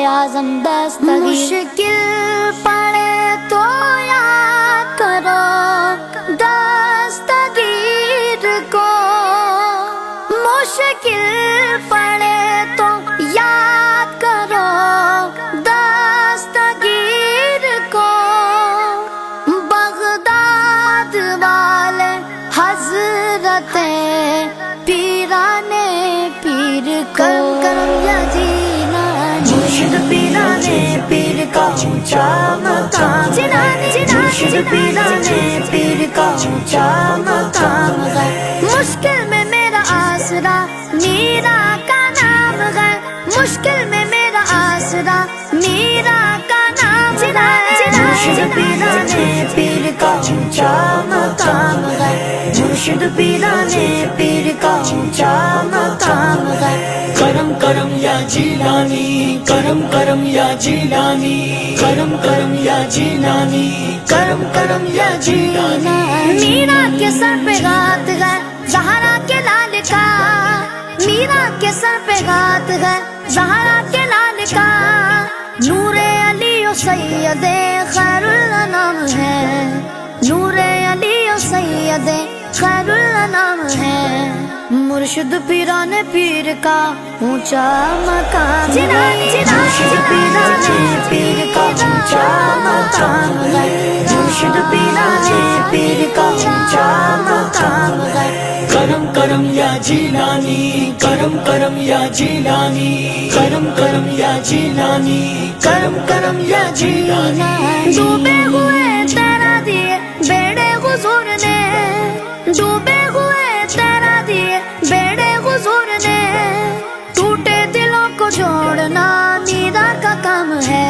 आज़म दस्तगीर। मुश्किल पड़े तो याद करो दस्तगीर को, मुश्किल पड़े तो याद करो दस्तगीर को। बगदाद वाले हजरते पीराने पीर को, करम या जीना मुर्शिद पीराने पीर का ऊंचा मकाम, मुर्शिद पीराने पीर का ऊंचा मकाम है। मुश्किल में मेरा आसरा मीरा का नाम है, मुश्किल में मेरा आसरा मीरा का नाम है। मुर्शिद पीराने पीर का ऊंचा मकाम है, मुर्शिद पीराने पीर का ऊंचा मकाम है। करम करम या जीलानी, करम करम या जीलानी, करम करम या जीलानी, करम करम या जीलानी। मीरा के सर पे गात है ज़हरा के लाल का, मीरा के सर पे गात है ज़हरा के लाल का। नूरे अली ओ सैयदे खैरुल अनाम है, नूरे अली ओ सैयदे खैरुल अनाम है। मुर्शिद पीराने पीर का ऊंचा मकाम, मुर्शिद पीराने पीर का ऊंचा मकाम है, मुर्शिद पीराने पीर का ऊंचा मकाम है। करम करम या जीलानी, करम करम या जीलानी, करम करम या जीलानी, करम करम या जीलानी। डूबे हुए तैरा दिए बेड़े हुजूर ने, डूबे हुए तैरा दिए बेड़े हुजूर ने। टूटे दिलों को जोड़ना मीरा का काम है,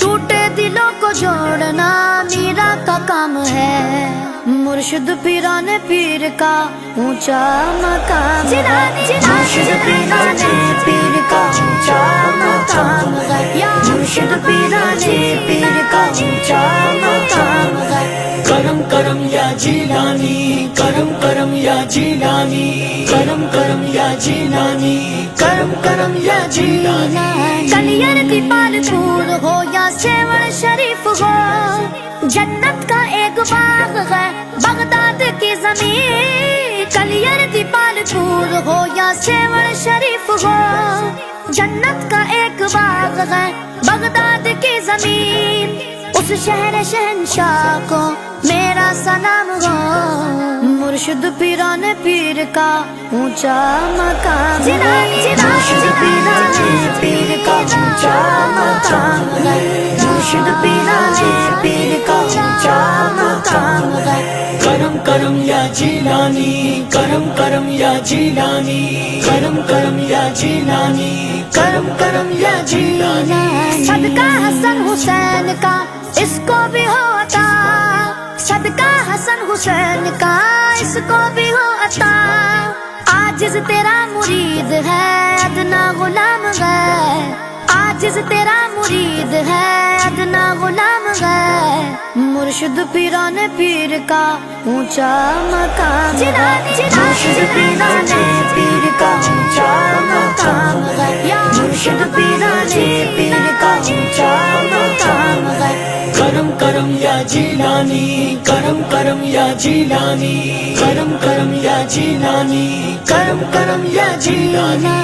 टूटे दिलों को जोड़ना मीरा का काम है। मुर्शिद पीराने पीर का ऊंचा मकाम, मुर्शिद पीराने पीर का ऊंचा मकाम है, मुर्शिद पीराने पीर का ऊंचा मकाम है। करम करम या जीलानी, करम करम या जीलानी, करम करम या जीलानी, करम करम या जीलानी। कलियर की पालतूर हो या सेवण शरीफ हो, जन्नत का एक बाग है बगदाद की जमीन। कलियर की पालतूर हो या सेवण शरीफ हो, जन्नत का एक बाग है बगदाद की जमीन। उस शहर शहंशाह को मेरा सलाम हो, मुर्शिद पीराने पीर का ऊंचा मकाम, मुर्शिद पीराने पीर का ऊंचा मकाम है, मुर्शिद पीराने पीर का ऊंचा मकाम है। करम करम या जीलानी, करम करम या जीलानी, करम करम या जीलानी, करम करम या जीलानी। सदका हसन हुसैन का इसको भी हो अता, सदका हसन हुसैन का इसको भी हो अता। आजिज तेरा मुरीद है अदना गुलाम है, आजिज तेरा मुरीद है अदना गुलाम है। मुर्शिद पीराने पीर का ऊंचा मकाम, मुर्शिद पीराने पीर का ऊंचा मकाम है, मुर्शिद पीराने पीर का ऊंचा मकाम है। करम करम या जीलानी, करम करम या जीलानी, करम करम या जीलानी, करम करम या जीलानी।